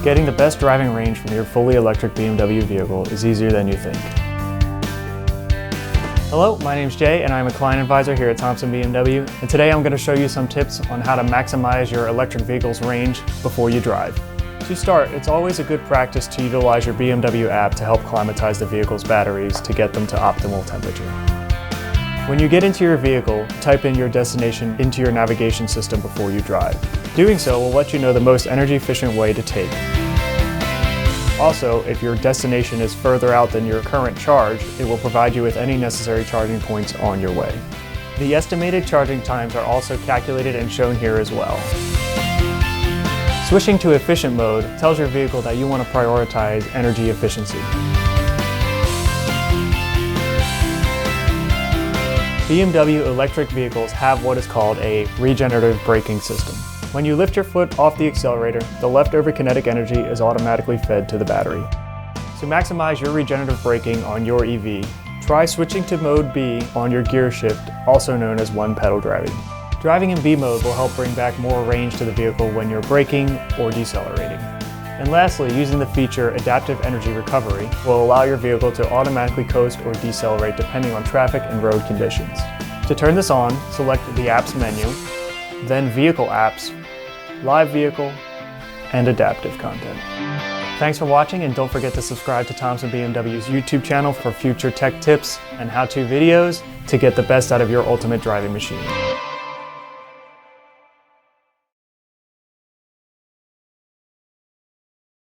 Getting the best driving range from your fully electric BMW vehicle is easier than you think. Hello, my name is Jay and I'm a client advisor here at Thompson BMW, and today I'm going to show you some tips on how to maximize your electric vehicle's range before you drive. To start, it's always a good practice to utilize your BMW app to help climatize the vehicle's batteries to get them to optimal temperature. When you get into your vehicle, type in your destination into your navigation system before you drive. Doing so will let you know the most energy efficient way to take. Also, if your destination is further out than your current charge, it will provide you with any necessary charging points on your way. The estimated charging times are also calculated and shown here as well. Switching to efficient mode tells your vehicle that you want to prioritize energy efficiency. BMW electric vehicles have what is called a regenerative braking system. When you lift your foot off the accelerator, the leftover kinetic energy is automatically fed to the battery. To maximize your regenerative braking on your EV, try switching to mode B on your gear shift, also known as one-pedal driving. Driving in B mode will help bring back more range to the vehicle when you're braking or decelerating. And lastly, using the feature Adaptive Energy Recovery will allow your vehicle to automatically coast or decelerate depending on traffic and road conditions. To turn this on, select the Apps menu, then Vehicle Apps, Live Vehicle, and Adaptive Content. Thanks for watching, and don't forget to subscribe to Thompson BMW's YouTube channel for future tech tips and how-to videos to get the best out of your ultimate driving machine.